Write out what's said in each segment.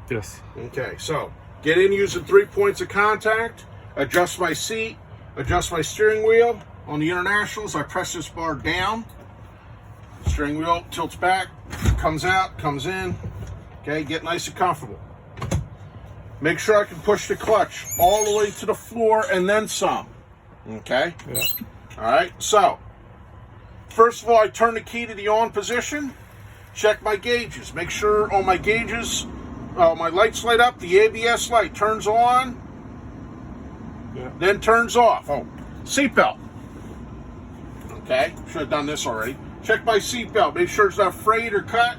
Yes. Okay, so get in using 3 points of contact, adjust my seat, adjust my steering wheel. On the internationals, I press this bar down. Steering wheel tilts back, comes out, comes in. Okay, get nice and comfortable. Make sure I can push the clutch all the way to the floor and then some. Okay? Yeah. All right, so first of all, I turn the key to the on position, check my gauges. Make sure on my gauges, my lights light up, the ABS light turns on, then turns off. Oh, seatbelt. Okay, should have done this already. Check my seatbelt, make sure it's not frayed or cut.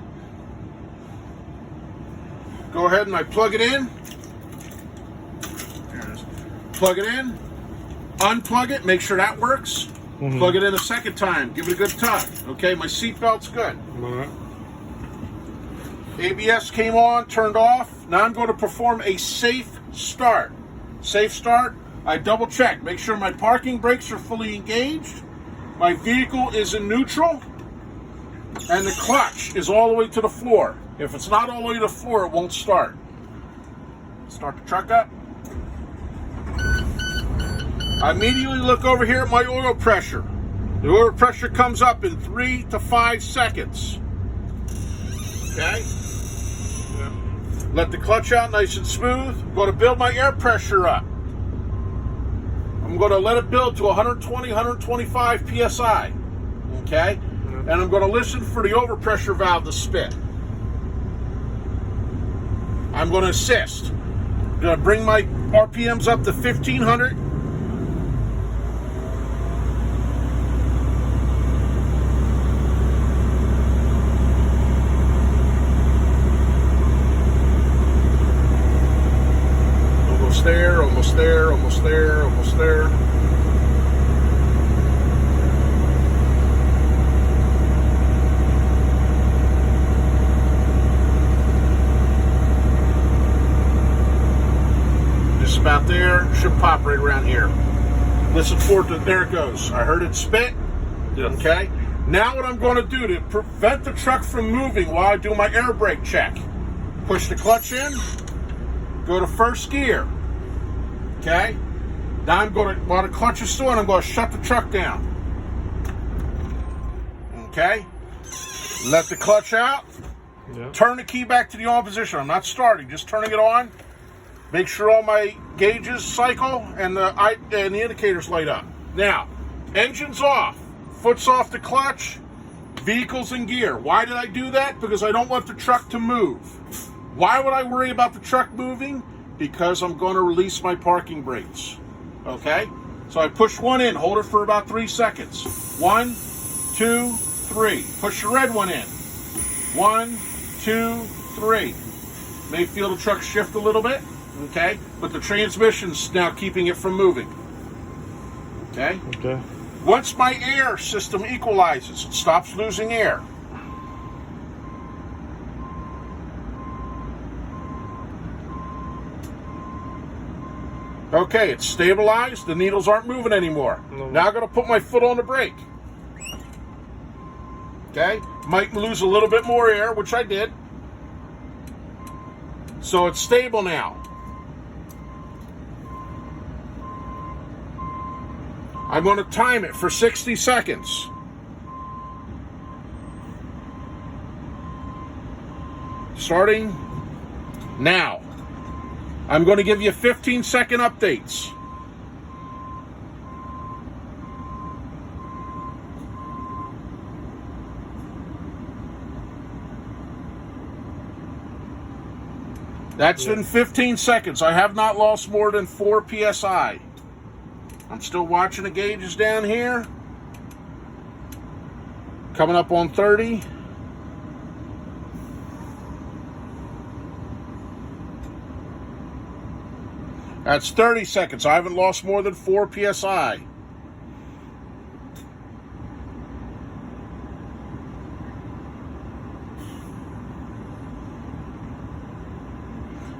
Go ahead and I plug it in. There it is. Plug it in, unplug it, make sure that works. Plug it in a second time, give it a good tug. Okay, my seatbelt's good. All right. ABS came on, turned off. Now I'm going to perform a safe start. Safe start, I double check. Make sure my parking brakes are fully engaged. My vehicle is in neutral. And the clutch is all the way to the floor. If it's not all the way to the floor, it won't start. Start the truck up. I immediately look over here at my oil pressure. The oil pressure comes up in 3 to 5 seconds. Okay? Yeah. Let the clutch out nice and smooth. I'm going to build my air pressure up. I'm going to let it build to 120, 125 psi. Okay? And I'm going to listen for the overpressure valve to spit. I'm going to assist. I'm going to bring my RPMs up to 1500. Almost there, almost there, almost there, almost there. Just about there. Should pop right around here. Listen for it. There it goes. I heard it spit. Yes. Okay. Now what I'm going to do to prevent the truck from moving while I do my air brake check. Push the clutch in. Go to first gear. Okay. Now I'm going to, while the clutch is still in, I'm going to shut the truck down. Okay. Let the clutch out. Yeah. Turn the key back to the on position. I'm not starting, just turning it on. Make sure all my gauges cycle and the indicators light up. Now, engine's off. Foot's off the clutch. Vehicle's in gear. Why did I do that? Because I don't want the truck to move. Why would I worry about the truck moving? Because I'm going to release my parking brakes. Okay? So I push one in. Hold it for about 3 seconds. 1, 2, 3. Push the red one in. 1, 2, 3. May feel the truck shift a little bit. Okay? But the transmission's now keeping it from moving. Okay? Okay. Once my air system equalizes, it stops losing air. Okay, it's stabilized. The needles aren't moving anymore. No. Now I'm going to put my foot on the brake. Okay? Might lose a little bit more air, which I did. So it's stable now. I'm going to time it for 60 seconds. Starting now. I'm going to give you 15-second updates. That's in 15 seconds. I have not lost more than 4 psi. I'm still watching the gauges down here. Coming up on 30. That's 30 seconds. I haven't lost more than 4 psi.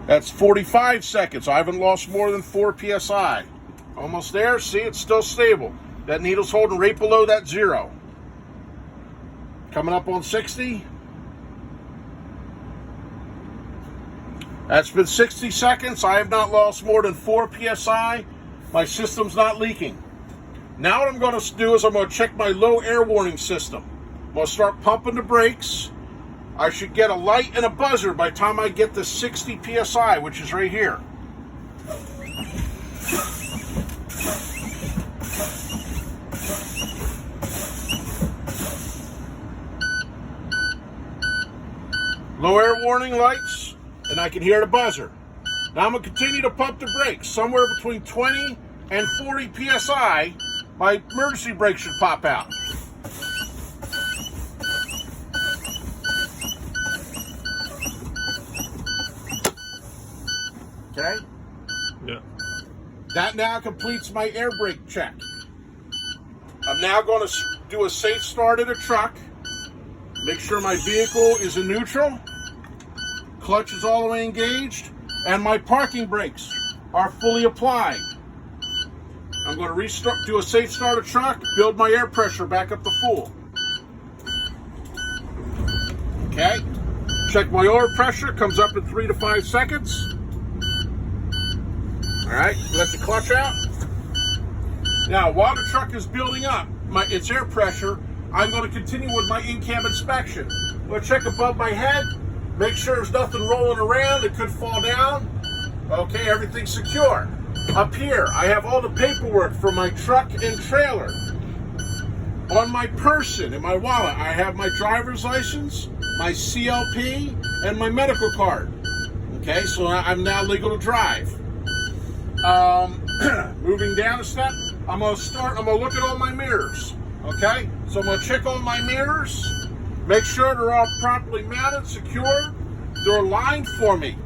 That's 45 seconds. I haven't lost more than 4 psi. Almost there. See, it's still stable. That needle's holding right below that 0. Coming up on 60. That's been 60 seconds. I have not lost more than 4 psi. My system's not leaking. Now what I'm going to do is I'm going to check my low air warning system. I'm going to start pumping the brakes. I should get a light and a buzzer by the time I get to 60 psi, which is right here. Low air warning lights, and I can hear the buzzer. Now I'm going to continue to pump the brakes. Somewhere between 20 and 40 psi, my emergency brake should pop out. Okay? Yeah. That now completes my air brake check. I'm now going to do a safe start of the truck. Make sure my vehicle is in neutral. Clutch is all the way engaged. And my parking brakes are fully applied. I'm going to do a safe start of the truck, build my air pressure back up to full. Okay. Check my oil pressure, comes up in 3 to 5 seconds. All right, let the clutch out. Now, while the truck is building up its air pressure, I'm going to continue with my in-cab inspection. I'm going to check above my head, make sure there's nothing rolling around. It could fall down. Okay, everything's secure. Up here, I have all the paperwork for my truck and trailer. On my person, in my wallet, I have my driver's license, my CLP, and my medical card. Okay, so I'm now legal to drive. Moving down a step, I'm going to look at all my mirrors. Okay, so I'm going to check all my mirrors, make sure they're all properly mounted, secure, they're aligned for me.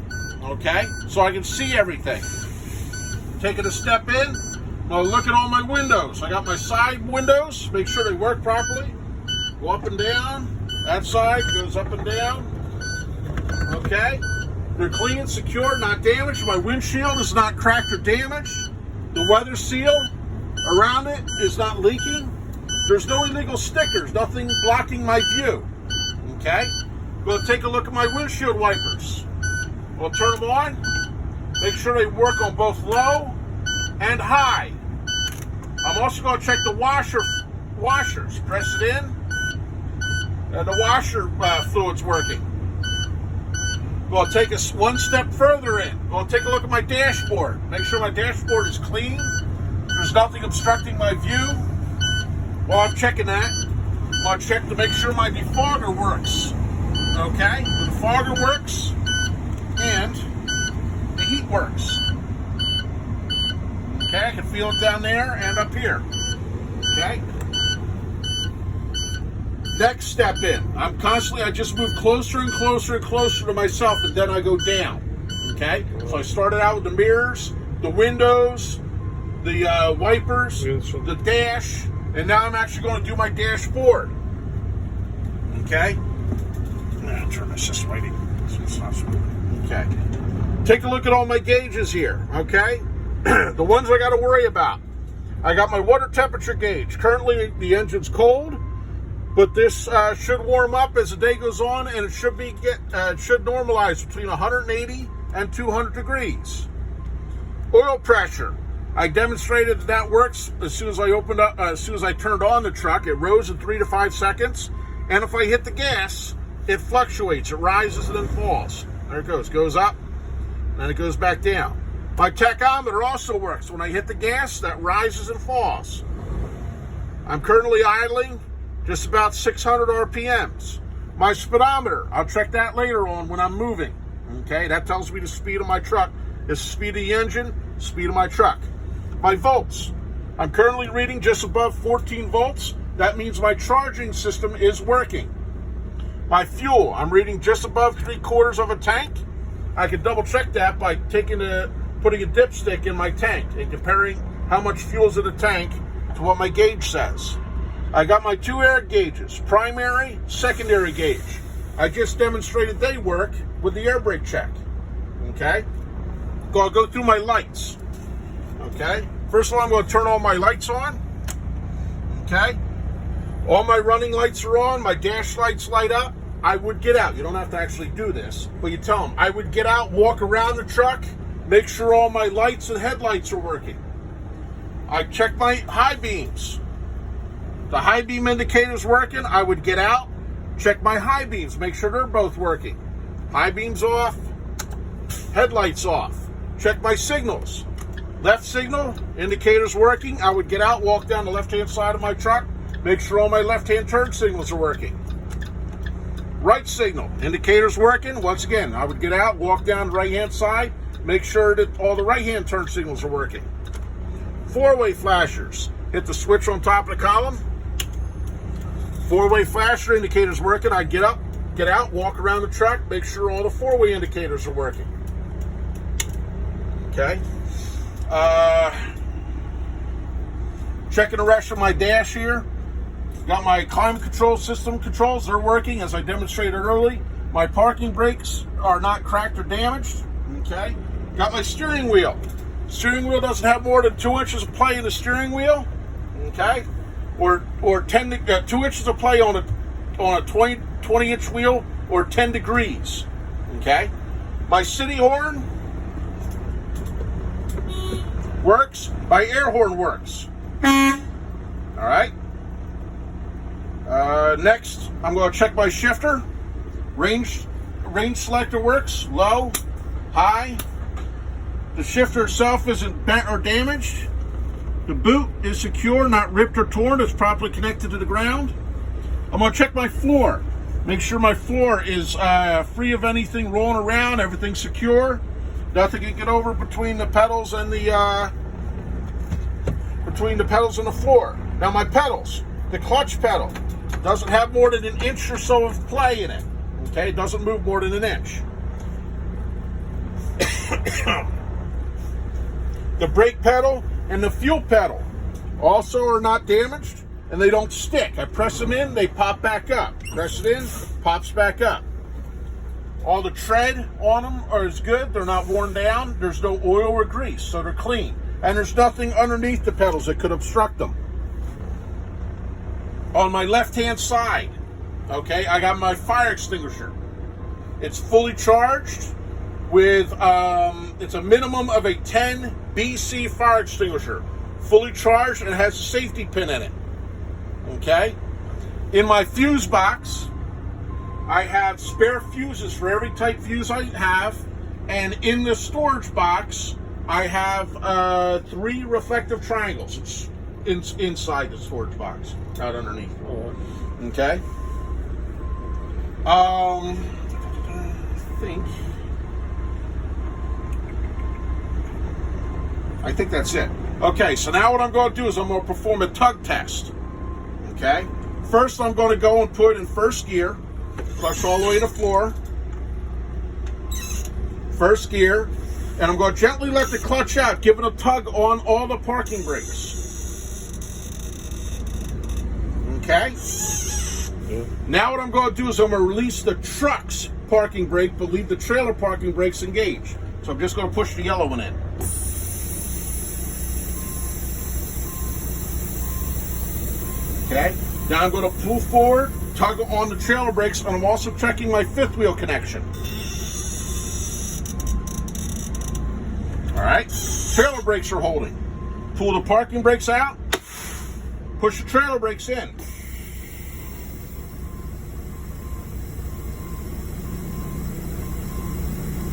Okay, so I can see everything. Taking a step in, I'm going to look at all my windows. I got my side windows, make sure they work properly. Go up and down. That side goes up and down. Okay. They're clean, secure, not damaged. My windshield is not cracked or damaged. The weather seal around it is not leaking. There's no illegal stickers, nothing blocking my view. Okay? We'll take a look at my windshield wipers. We'll turn them on. Make sure they work on both low and high. I'm also going to check the washers. Press it in, and the washer fluid's working. We'll take us one step further in. We'll take a look at my dashboard. Make sure my dashboard is clean. There's nothing obstructing my view. While I'm checking that, I'll check to make sure my defogger works. Okay? The defogger works, and the heat works. Okay, I can feel it down there and up here. Okay? Next step in. I just move closer and closer and closer to myself, and then I go down. Okay? So I started out with the mirrors, the windows, the wipers, the dash, and now I'm actually going to do my dashboard. Okay? Now turn this way. It's not smooth. Okay. Take a look at all my gauges here. Okay? The ones I got to worry about. I got my water temperature gauge. Currently, the engine's cold. But this should warm up as the day goes on, and it should normalize between 180 and 200 degrees. Oil pressure. I demonstrated that works as soon as I turned on the truck. It rose in 3 to 5 seconds, and if I hit the gas, it fluctuates. It rises and then falls. There it goes up, and it goes back down. My tachometer also works. When I hit the gas, that rises and falls. I'm currently idling just about 600 RPMs. My speedometer, I'll check that later on when I'm moving. Okay, that tells me the speed of my truck. It's the speed of the engine, speed of my truck. My volts, I'm currently reading just above 14 volts. That means my charging system is working. My fuel, I'm reading just above 3/4 of a tank. I can double check that by putting a dipstick in my tank and comparing how much fuel's in the tank to what my gauge says. I got my 2 air gauges, primary, secondary gauge. I just demonstrated they work with the air brake check. Okay? I'll go through my lights. Okay? First of all, I'm going to turn all my lights on. Okay? All my running lights are on. My dash lights light up. I would get out. You don't have to actually do this, but you tell them, I would get out, walk around the truck, make sure all my lights and headlights are working. I check my high beams. The high beam indicator's working. I would get out, check my high beams, make sure they're both working. High beams off, headlights off. Check my signals. Left signal, indicator's working. I would get out, walk down the left-hand side of my truck, make sure all my left-hand turn signals are working. Right signal, indicator's working. Once again, I would get out, walk down the right-hand side, make sure that all the right-hand turn signals are working. Four-way flashers, hit the switch on top of the column. Four-way flasher, indicator's working. I get up, get out, walk around the truck, make sure all the four-way indicators are working. Okay. Checking the rest of my dash here. Got my climate control system controls. They're working as I demonstrated early. My parking brakes are not cracked or damaged. Okay. Got my steering wheel. Steering wheel doesn't have more than 2 inches of play in the steering wheel. Okay. Or 2 inches of play on a 20 inch wheel, or 10 degrees. Okay. My city horn works. My air horn works. All right. Next, I'm going to check my shifter. Range selector works. Low, high. The shifter itself isn't bent or damaged. The boot is secure, not ripped or torn. It's properly connected to the ground. I'm going to check my floor. Make sure my floor is free of anything rolling around. Everything's secure. Nothing can get over between the pedals and the floor. Now my pedals, the clutch pedal doesn't have more than 1 inch or so of play in it. Okay, it doesn't move more than 1 inch. The brake pedal and the fuel pedal also are not damaged, and they don't stick. I press them in, they pop back up. Press it in, pops back up. All the tread on them is good. They're not worn down. There's no oil or grease, so they're clean. And there's nothing underneath the pedals that could obstruct them. On my left-hand side, okay, I got my fire extinguisher. It's fully charged with, it's a minimum of a 10 BC fire extinguisher. Fully charged, and it has a safety pin in it. Okay? In my fuse box, I have spare fuses for every type fuse I have, and in the storage box, I have 3 reflective triangles. It's inside the storage box, not underneath. Okay. I think that's it. Okay, so now what I'm going to do is I'm going to perform a tug test. Okay. First, I'm going to go and put in first gear, clutch all the way to the floor. First gear, and I'm going to gently let the clutch out, give it a tug on all the parking brakes. Okay? Yeah. Now what I'm going to do is I'm going to release the truck's parking brake, but leave the trailer parking brakes engaged. So I'm just going to push the yellow one in. Okay? Now I'm going to pull forward, tug on the trailer brakes, and I'm also checking my fifth wheel connection. All right? Trailer brakes are holding. Pull the parking brakes out, push the trailer brakes in.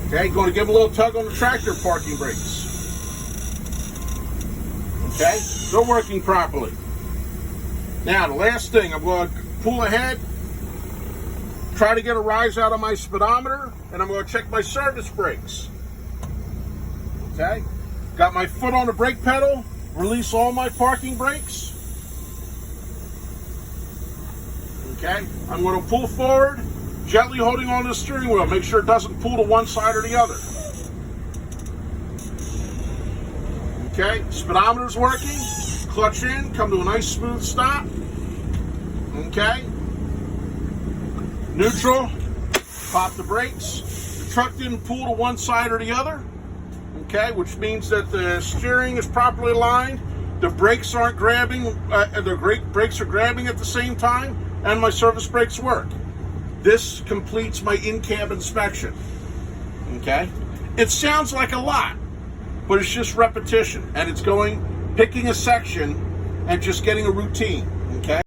Okay, going to give a little tug on the tractor parking brakes. Okay, they're working properly. Now, the last thing, I'm going to pull ahead, try to get a rise out of my speedometer, and I'm going to check my service brakes. Okay, got my foot on the brake pedal, release all my parking brakes. Okay, I'm going to pull forward, gently holding on to the steering wheel. Make sure it doesn't pull to one side or the other. Okay, speedometer's working. Clutch in, come to a nice smooth stop. Okay. Neutral, pop the brakes. The truck didn't pull to one side or the other. Okay, which means that the steering is properly aligned. The brakes aren't grabbing, the brakes are grabbing at the same time, and my service brakes work. This completes my in-cab inspection. Okay? It sounds like a lot, but it's just repetition, and it's picking a section and just getting a routine. Okay?